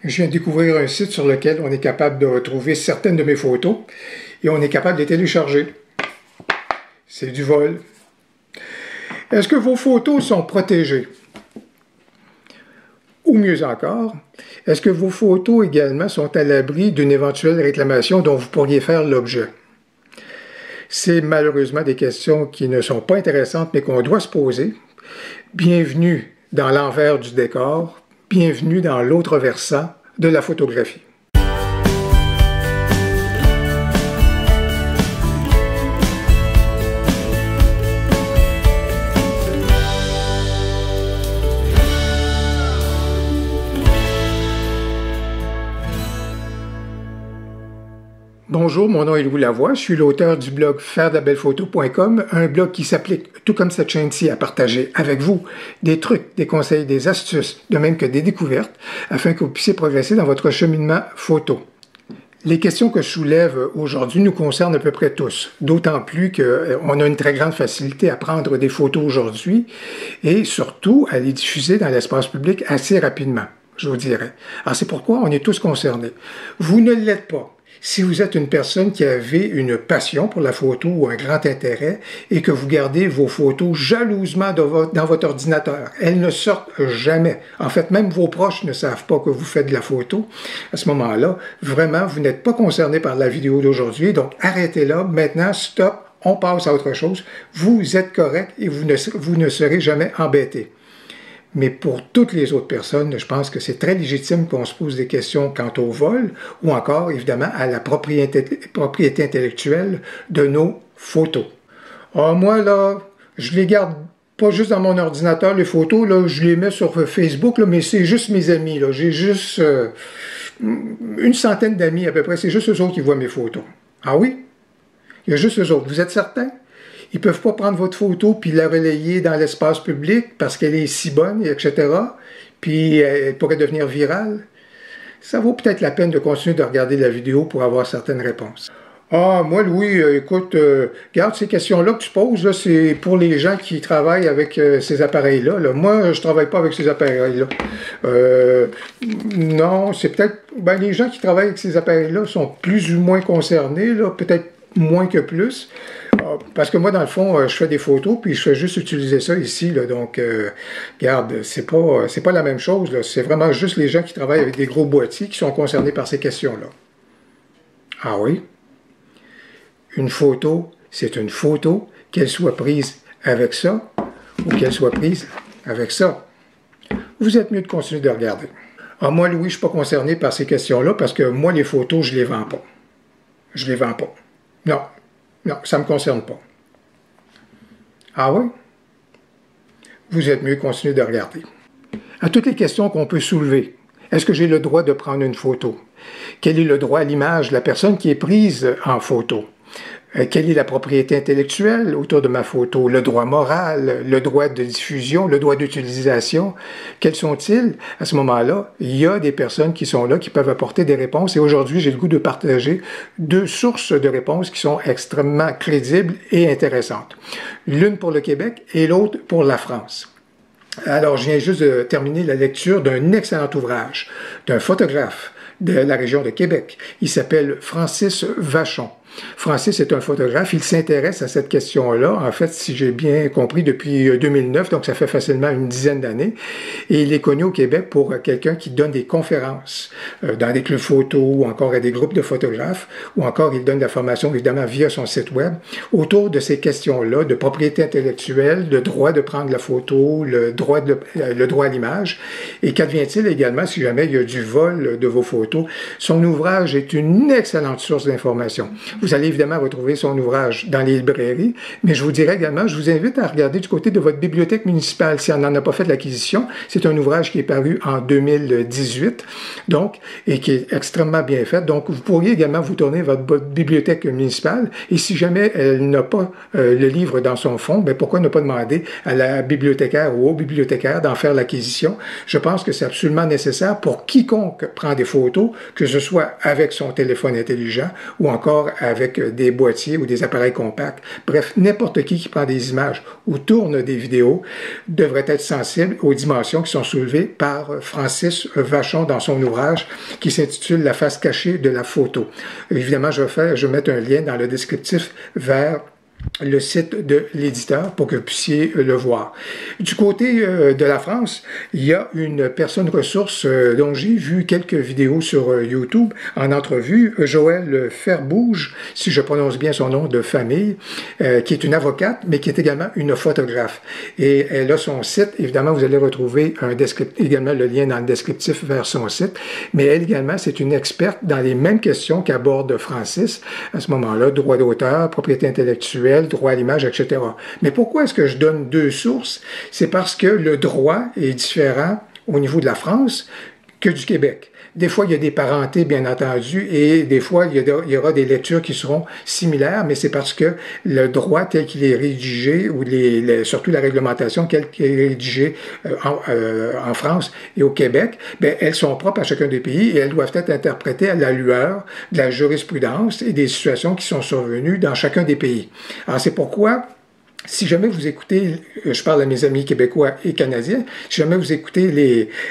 Je viens de découvrir un site sur lequel on est capable de retrouver certaines de mes photos et on est capable de les télécharger. C'est du vol. Est-ce que vos photos sont protégées? Ou mieux encore, est-ce que vos photos également sont à l'abri d'une éventuelle réclamation dont vous pourriez faire l'objet? C'est malheureusement des questions qui ne sont pas intéressantes, mais qu'on doit se poser. Bienvenue dans l'envers du décor, bienvenue dans l'autre versant de la photographie. Bonjour, mon nom est Louis Lavoie, je suis l'auteur du blog fairedebellesphotos.com, un blog qui s'applique, tout comme cette chaîne-ci, à partager avec vous des trucs, des conseils, des astuces, de même que des découvertes, afin que vous puissiez progresser dans votre cheminement photo. Les questions que je soulève aujourd'hui nous concernent à peu près tous, d'autant plus qu'on a une très grande facilité à prendre des photos aujourd'hui et surtout à les diffuser dans l'espace public assez rapidement, je vous dirais. Alors c'est pourquoi on est tous concernés. Vous ne l'êtes pas. Si vous êtes une personne qui avait une passion pour la photo ou un grand intérêt et que vous gardez vos photos jalousement dans votre ordinateur, elles ne sortent jamais. En fait, même vos proches ne savent pas que vous faites de la photo. À ce moment-là, vraiment, vous n'êtes pas concerné par la vidéo d'aujourd'hui. Donc, arrêtez là. Maintenant, stop. On passe à autre chose. Vous êtes correct et vous ne serez jamais embêté. Mais pour toutes les autres personnes, je pense que c'est très légitime qu'on se pose des questions quant au vol ou encore, évidemment, à la propriété intellectuelle de nos photos. Ah, moi, là, je les garde pas juste dans mon ordinateur, les photos, là, je les mets sur Facebook, là, mais c'est juste mes amis, là. J'ai juste une centaine d'amis à peu près, c'est juste eux autres qui voient mes photos. Ah oui? Il y a juste eux autres. Vous êtes certains? Ils ne peuvent pas prendre votre photo puis la relayer dans l'espace public parce qu'elle est si bonne, etc. Puis elle pourrait devenir virale. Ça vaut peut-être la peine de continuer de regarder la vidéo pour avoir certaines réponses. Ah, moi, Louis, écoute, regarde, ces questions-là que tu poses, là, c'est pour les gens qui travaillent avec ces appareils-là. Là. Moi, je ne travaille pas avec ces appareils-là. Non, c'est peut-être... Ben, les gens qui travaillent avec ces appareils-là sont plus ou moins concernés, là, peut-être moins que plus. Parce que moi, dans le fond, je fais des photos, puis je fais juste utiliser ça ici. Là, donc, regarde, c'est pas la même chose. C'est vraiment juste les gens qui travaillent avec des gros boîtiers qui sont concernés par ces questions-là. Ah oui? Une photo, c'est une photo, qu'elle soit prise avec ça ou qu'elle soit prise avec ça. Vous êtes mieux de continuer de regarder. Ah, moi, Louis, je ne suis pas concerné par ces questions-là parce que moi, les photos, je ne les vends pas. Je ne les vends pas. Non. Non, ça ne me concerne pas. Ah oui? Vous êtes mieux de continuer de regarder. À toutes les questions qu'on peut soulever, est-ce que j'ai le droit de prendre une photo? Quel est le droit à l'image de la personne qui est prise en photo? Quelle est la propriété intellectuelle autour de ma photo? Le droit moral, le droit de diffusion, le droit d'utilisation? Quels sont-ils? À ce moment-là, il y a des personnes qui sont là, qui peuvent apporter des réponses. Et aujourd'hui, j'ai le goût de partager deux sources de réponses qui sont extrêmement crédibles et intéressantes. L'une pour le Québec et l'autre pour la France. Alors, je viens juste de terminer la lecture d'un excellent ouvrage d'un photographe de la région de Québec. Il s'appelle Francis Vachon. Francis est un photographe, il s'intéresse à cette question-là, en fait, si j'ai bien compris, depuis 2009, donc ça fait facilement une dizaine d'années, et il est connu au Québec pour quelqu'un qui donne des conférences dans des clubs photos, ou encore à des groupes de photographes, ou encore il donne de la formation, évidemment, via son site web, autour de ces questions-là, de propriété intellectuelle, de droit de prendre la photo, le droit à l'image, et qu'advient-il également si jamais il y a du vol de vos photos? Son ouvrage est une excellente source d'information. Vous allez évidemment retrouver son ouvrage dans les librairies, mais je vous dirais également, je vous invite à regarder du côté de votre bibliothèque municipale si on n'en a pas fait l'acquisition. C'est un ouvrage qui est paru en 2018, donc, et qui est extrêmement bien fait. Donc, vous pourriez également vous tourner vers votre bibliothèque municipale, et si jamais elle n'a pas le livre dans son fond, bien, pourquoi ne pas demander à la bibliothécaire ou au bibliothécaire d'en faire l'acquisition? Je pense que c'est absolument nécessaire pour quiconque prend des photos, que ce soit avec son téléphone intelligent ou encore avec avec des boîtiers ou des appareils compacts. Bref, n'importe qui prend des images ou tourne des vidéos devrait être sensible aux dimensions qui sont soulevées par Francis Vachon dans son ouvrage qui s'intitule « La face cachée de la photo ». Évidemment, je vais mettre un lien dans le descriptif vers le site de l'éditeur pour que vous puissiez le voir. Du côté de la France, il y a une personne ressource dont j'ai vu quelques vidéos sur YouTube en entrevue, Joëlle Ferbouge, si je prononce bien son nom de famille, qui est une avocate, mais qui est également une photographe. Et elle a son site, évidemment, vous allez retrouver également le lien dans le descriptif vers son site, mais elle également, c'est une experte dans les mêmes questions qu'aborde Francis, à ce moment-là, droit d'auteur, propriété intellectuelle, droit à l'image, etc. Mais pourquoi est-ce que je donne deux sources? C'est parce que le droit est différent au niveau de la France que du Québec. Des fois, il y a des parentés, bien entendu, et des fois, il y aura des lectures qui seront similaires, mais c'est parce que le droit tel qu'il est rédigé, ou surtout la réglementation telle qu'elle est rédigée en France et au Québec, bien, elles sont propres à chacun des pays et elles doivent être interprétées à la lueur de la jurisprudence et des situations qui sont survenues dans chacun des pays. Alors, c'est pourquoi si jamais vous écoutez, je parle à mes amis québécois et canadiens, si jamais vous écoutez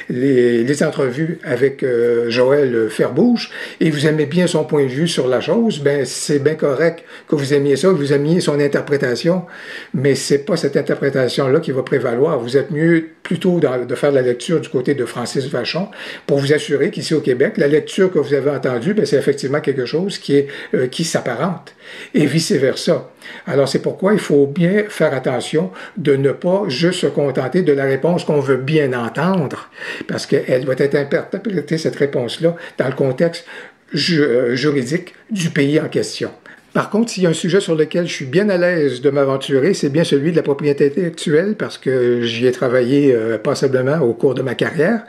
les entrevues avec Joëlle Ferbouge et vous aimez bien son point de vue sur la chose, ben c'est bien correct que vous aimiez ça, que vous aimiez son interprétation, mais c'est pas cette interprétation-là qui va prévaloir. Vous êtes mieux plutôt de faire la lecture du côté de Francis Vachon pour vous assurer qu'ici au Québec, la lecture que vous avez entendue, ben c'est effectivement quelque chose qui s'apparente et vice-versa. Alors, c'est pourquoi il faut bien faire attention de ne pas juste se contenter de la réponse qu'on veut bien entendre, parce qu'elle doit être interprétée, cette réponse-là, dans le contexte juridique du pays en question. Par contre, s'il y a un sujet sur lequel je suis bien à l'aise de m'aventurer, c'est bien celui de la propriété intellectuelle, parce que j'y ai travaillé passablement au cours de ma carrière,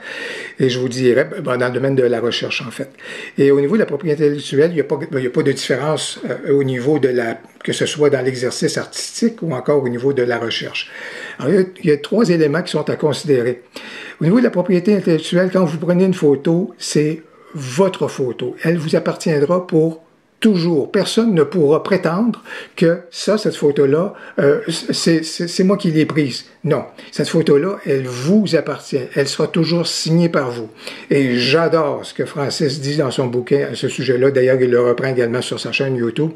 et je vous dirais, dans le domaine de la recherche, en fait. Et au niveau de la propriété intellectuelle, il n'y a pas de différence au niveau que ce soit dans l'exercice artistique ou encore au niveau de la recherche. Alors, il y a trois éléments qui sont à considérer. Au niveau de la propriété intellectuelle, quand vous prenez une photo, c'est votre photo. Elle vous appartiendra pour toujours. Personne ne pourra prétendre que cette photo-là, c'est moi qui l'ai prise. Non. Cette photo-là, elle vous appartient. Elle sera toujours signée par vous. Et j'adore ce que Francis dit dans son bouquin à ce sujet-là. D'ailleurs, il le reprend également sur sa chaîne YouTube.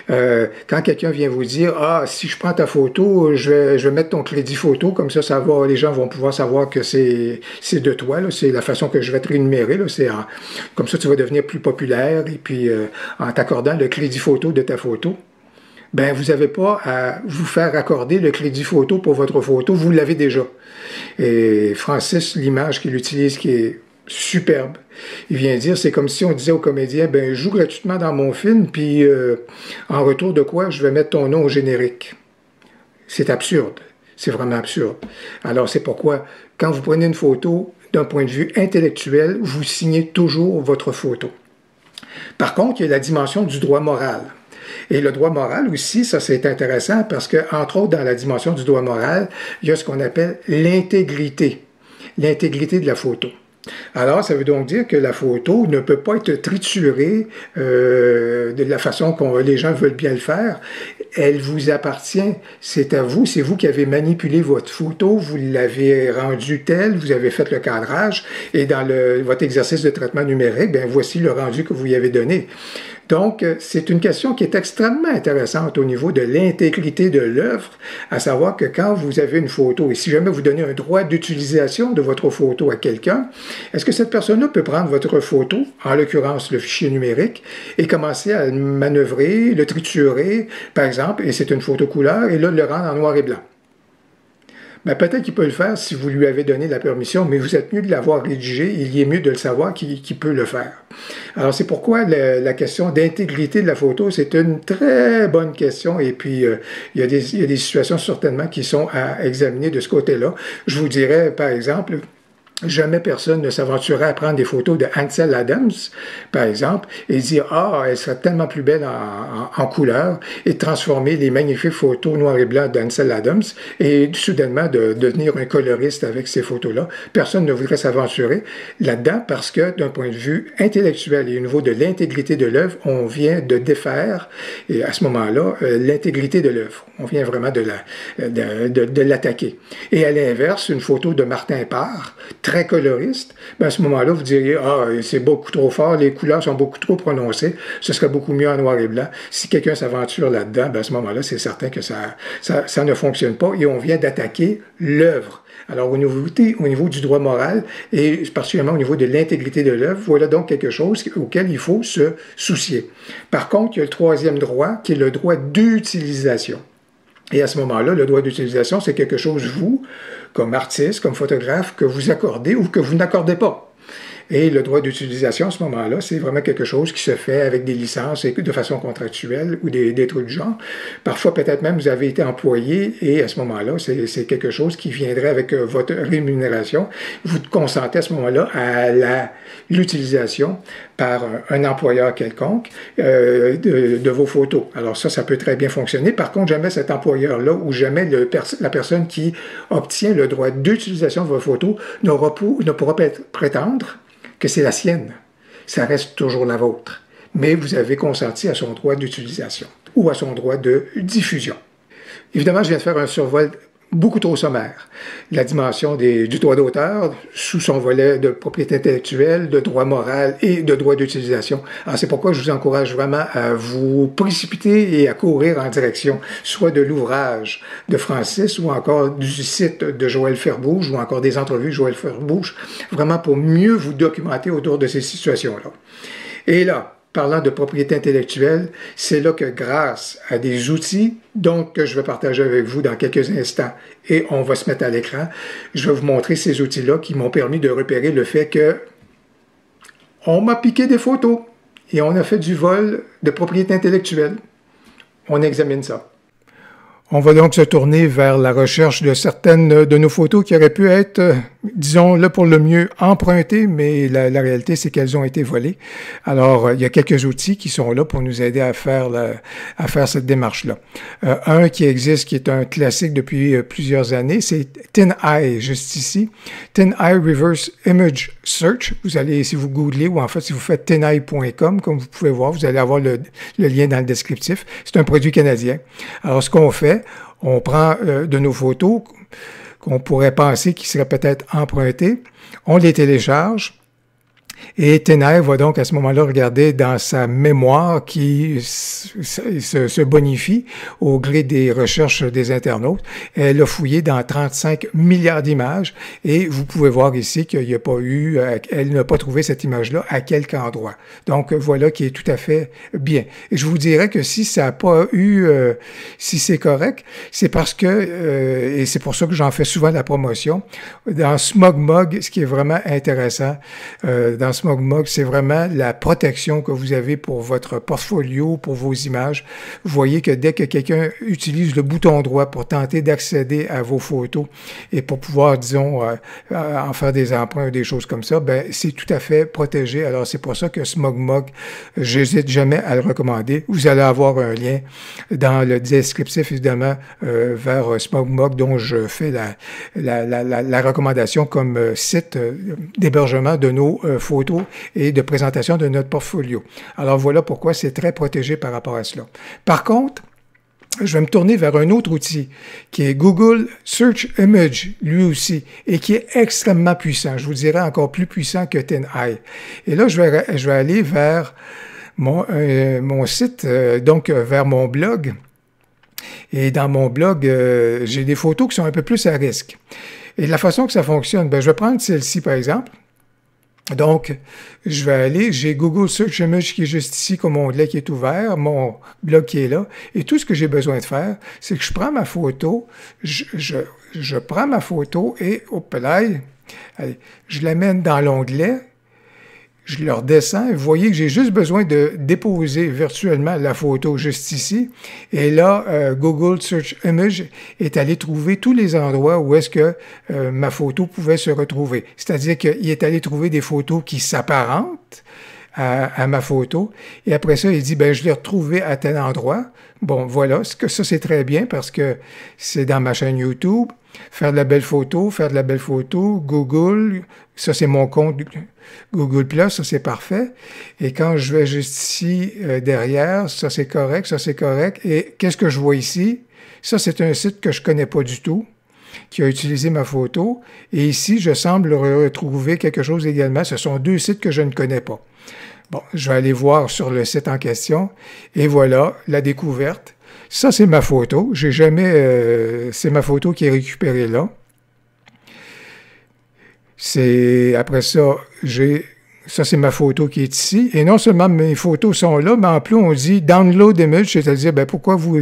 Quand quelqu'un vient vous dire, si je prends ta photo, je vais mettre ton crédit photo, comme ça va, les gens vont pouvoir savoir que c'est de toi, c'est la façon que je vais te rémunérer, comme ça tu vas devenir plus populaire, et puis en t'accordant le crédit photo de ta photo, ben vous n'avez pas à vous faire accorder le crédit photo pour votre photo, vous l'avez déjà. Et Francis, l'image qu'il utilise, qui est superbe, il vient dire, c'est comme si on disait aux comédiens, ben joue gratuitement dans mon film, puis en retour de quoi je vais mettre ton nom au générique. C'est absurde, c'est vraiment absurde. Alors c'est pourquoi, quand vous prenez une photo, d'un point de vue intellectuel, vous signez toujours votre photo. Par contre, il y a la dimension du droit moral. Et le droit moral aussi, ça c'est intéressant parce que, entre autres, dans la dimension du droit moral, il y a ce qu'on appelle l'intégrité de la photo. Alors, ça veut donc dire que la photo ne peut pas être triturée de la façon que les gens veulent bien le faire. Elle vous appartient, c'est à vous, c'est vous qui avez manipulé votre photo, vous l'avez rendue telle, vous avez fait le cadrage, et dans votre exercice de traitement numérique, ben voici le rendu que vous y avez donné. Donc, c'est une question qui est extrêmement intéressante au niveau de l'intégrité de l'œuvre, à savoir que quand vous avez une photo, et si jamais vous donnez un droit d'utilisation de votre photo à quelqu'un, est-ce que cette personne-là peut prendre votre photo, en l'occurrence le fichier numérique, et commencer à le manœuvrer, le triturer, par exemple, et c'est une photo couleur, et là, le rendre en noir et blanc? Ben, peut-être qu'il peut le faire si vous lui avez donné la permission, mais vous êtes mieux de l'avoir rédigé, il y est mieux de le savoir qui peut le faire. Alors, c'est pourquoi la question d'intégrité de la photo, c'est une très bonne question, et puis il y a des situations certainement qui sont à examiner de ce côté-là. Je vous dirais, par exemple, Jamais personne ne s'aventurait à prendre des photos de Ansel Adams, par exemple, et dire « Ah, elle serait tellement plus belle en couleur » et transformer les magnifiques photos noir et blanc d'Ansel Adams et soudainement de devenir un coloriste avec ces photos-là. Personne ne voudrait s'aventurer là-dedans parce que d'un point de vue intellectuel et au niveau de l'intégrité de l'œuvre, on vient de défaire, et à ce moment-là, l'intégrité de l'œuvre. On vient vraiment de l'attaquer. Et à l'inverse, une photo de Martin Parr, très coloriste, ben à ce moment-là, vous diriez « Ah, c'est beaucoup trop fort, les couleurs sont beaucoup trop prononcées, ce serait beaucoup mieux en noir et blanc. » Si quelqu'un s'aventure là-dedans, ben à ce moment-là, c'est certain que ça ne fonctionne pas et on vient d'attaquer l'œuvre. Alors, au niveau du droit moral et particulièrement au niveau de l'intégrité de l'œuvre, voilà donc quelque chose auquel il faut se soucier. Par contre, il y a le troisième droit qui est le droit d'utilisation. Et à ce moment-là, le droit d'utilisation, c'est quelque chose, vous, comme artiste, comme photographe, que vous accordez ou que vous n'accordez pas. Et le droit d'utilisation, à ce moment-là, c'est vraiment quelque chose qui se fait avec des licences et de façon contractuelle ou des trucs du genre. Parfois, peut-être même, vous avez été employé et à ce moment-là, c'est quelque chose qui viendrait avec votre rémunération. Vous consentez à ce moment-là à l'utilisation par un employeur quelconque de vos photos. Alors ça peut très bien fonctionner. Par contre, jamais cet employeur-là ou jamais la personne qui obtient le droit d'utilisation de vos photos ne pourra prétendre que c'est la sienne. Ça reste toujours la vôtre. Mais vous avez consenti à son droit d'utilisation ou à son droit de diffusion. Évidemment, je viens de faire un survol beaucoup trop sommaire. La dimension du droit d'auteur sous son volet de propriété intellectuelle, de droit moral et de droit d'utilisation. Alors c'est pourquoi je vous encourage vraiment à vous précipiter et à courir en direction soit de l'ouvrage de Francis ou encore du site de Joël Ferbouge ou encore des entrevues de Joël Ferbouge, vraiment pour mieux vous documenter autour de ces situations-là. Et là, parlant de propriété intellectuelle, c'est là que grâce à des outils que je vais partager avec vous dans quelques instants et on va se mettre à l'écran, je vais vous montrer ces outils-là qui m'ont permis de repérer le fait que on m'a piqué des photos et on a fait du vol de propriété intellectuelle. On examine ça. On va donc se tourner vers la recherche de certaines de nos photos qui auraient pu être, disons, là pour le mieux, empruntées, mais la réalité, c'est qu'elles ont été volées. Alors, il y a quelques outils qui sont là pour nous aider à faire cette démarche-là. Un qui existe, qui est un classique depuis plusieurs années, c'est TinEye, juste ici. TinEye Reverse Image Search. Vous allez, si vous googlez, ou en fait, si vous faites tineye.com, comme vous pouvez voir, vous allez avoir le lien dans le descriptif. C'est un produit canadien. Alors, ce qu'on fait, on prend de nos photos qu'on pourrait penser qui seraient peut-être empruntées, on les télécharge et TinEye va donc à ce moment-là regarder dans sa mémoire qui se bonifie au gré des recherches des internautes. Elle a fouillé dans 35 milliards d'images et vous pouvez voir ici qu'il n'y a pas eu, elle n'a pas trouvé cette image-là à quelque endroit. Donc voilà qui est tout à fait bien. Et je vous dirais que si ça n'a pas eu, si c'est correct, c'est parce que, et c'est pour ça que j'en fais souvent la promotion, dans SmugMug, ce qui est vraiment intéressant, dans SmugMug, c'est vraiment la protection que vous avez pour votre portfolio, pour vos images. Vous voyez que dès que quelqu'un utilise le bouton droit pour tenter d'accéder à vos photos et pour pouvoir, disons, en faire des emprunts ou des choses comme ça, ben c'est tout à fait protégé. Alors, c'est pour ça que SmugMug, j'hésite jamais à le recommander. Vous allez avoir un lien dans le descriptif, évidemment, vers SmugMug, dont je fais la recommandation comme site d'hébergement de nos photos et de présentation de notre portfolio. Alors voilà pourquoi c'est très protégé par rapport à cela. Par contre, je vais me tourner vers un autre outil qui est Google Search Image, lui aussi, et qui est extrêmement puissant. Je vous dirais encore plus puissant que TinEye. Et là, je vais aller vers mon site, donc vers mon blog. Et dans mon blog, j'ai des photos qui sont un peu plus à risque. Et la façon que ça fonctionne, ben, je vais prendre celle-ci, par exemple. Donc, je vais aller, j'ai Google Search Image qui est juste ici comme onglet qui est ouvert, mon blog qui est là, et tout ce que j'ai besoin de faire, c'est que je prends ma photo, je prends ma photo et, hop là, allez, je l'amène dans l'onglet, je le redescends. Vous voyez que j'ai juste besoin de déposer virtuellement la photo juste ici. Et là, Google Search Image est allé trouver tous les endroits où est-ce que ma photo pouvait se retrouver. C'est-à-dire qu'il est allé trouver des photos qui s'apparentent à ma photo. Et après ça, il dit, ben, je l'ai retrouvé à tel endroit. Bon, voilà, ça c'est très bien parce que c'est dans ma chaîne YouTube. Faire de la belle photo, Google, ça c'est mon compte Google+, ça c'est parfait. Et quand je vais juste ici, derrière, ça c'est correct, ça c'est correct. Et qu'est-ce que je vois ici? Ça c'est un site que je connais pas du tout, qui a utilisé ma photo. Et ici, je semble retrouver quelque chose également. Ce sont deux sites que je ne connais pas. Bon, je vais aller voir sur le site en question. Et voilà, la découverte. Ça, c'est ma photo. J'ai jamais... c'est ma photo qui est récupérée là. Après ça, ça, c'est ma photo qui est ici. Et non seulement mes photos sont là, mais en plus, on dit « download image », c'est-à-dire, ben, pourquoi vous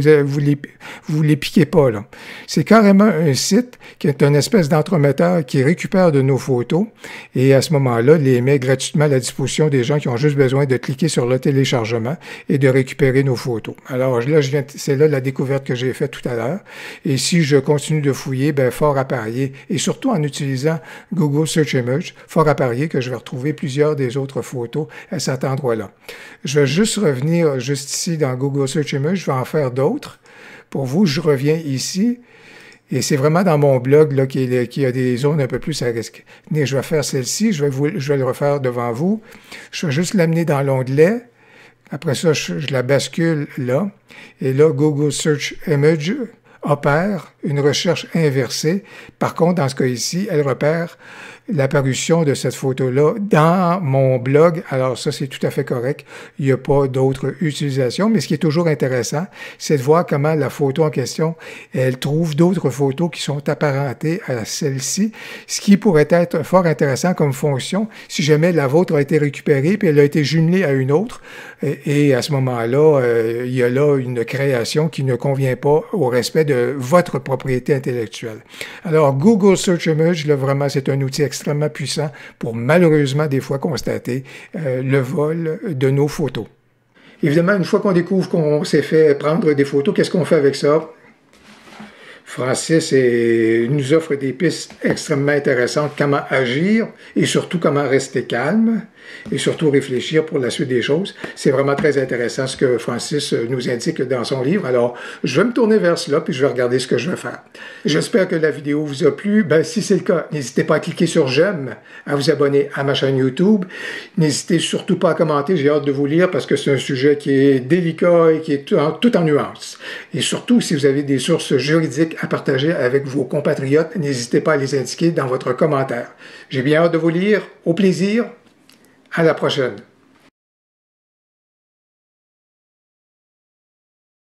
les piquez pas, là? C'est carrément un site qui est une espèce d'entremetteur qui récupère de nos photos et à ce moment-là, les met gratuitement à la disposition des gens qui ont juste besoin de cliquer sur le téléchargement et de récupérer nos photos. Alors là, c'est là la découverte que j'ai faite tout à l'heure. Et si je continue de fouiller, ben, fort à parier, et surtout en utilisant Google Search Image, fort à parier que je vais retrouver plusieurs des autres photos à cet endroit-là. Je vais juste revenir juste ici dans Google Search Image, je vais en faire d'autres. Pour vous, je reviens ici, et c'est vraiment dans mon blog là, qui a des zones un peu plus à risque. Je vais faire celle-ci, je vais le refaire devant vous. Je vais juste l'amener dans l'onglet. Après ça, je la bascule là. Et là, Google Search Image opère une recherche inversée. Par contre, dans ce cas ici, elle repère l'apparition de cette photo-là dans mon blog. Alors ça, c'est tout à fait correct. Il n'y a pas d'autre utilisation. Mais ce qui est toujours intéressant, c'est de voir comment la photo en question, elle trouve d'autres photos qui sont apparentées à celle-ci, ce qui pourrait être fort intéressant comme fonction si jamais la vôtre a été récupérée puis elle a été jumelée à une autre. Et à ce moment-là, il y a là une création qui ne convient pas au respect de votre propriété intellectuelle. Alors, Google Search Image, là, vraiment, c'est un outil extrêmement puissant pour malheureusement des fois constater le vol de nos photos. Évidemment, une fois qu'on découvre qu'on s'est fait prendre des photos, qu'est-ce qu'on fait avec ça? Francis nous offre des pistes extrêmement intéressantes, comment agir et surtout comment rester calme et surtout réfléchir pour la suite des choses. C'est vraiment très intéressant ce que Francis nous indique dans son livre. Alors, je vais me tourner vers cela puis je vais regarder ce que je vais faire. J'espère que la vidéo vous a plu. Ben, si c'est le cas, n'hésitez pas à cliquer sur j'aime, à vous abonner à ma chaîne YouTube. N'hésitez surtout pas à commenter, j'ai hâte de vous lire parce que c'est un sujet qui est délicat et qui est tout en nuances. Et surtout, si vous avez des sources juridiques à partager avec vos compatriotes, n'hésitez pas à les indiquer dans votre commentaire. J'ai bien hâte de vous lire. Au plaisir. À la prochaine.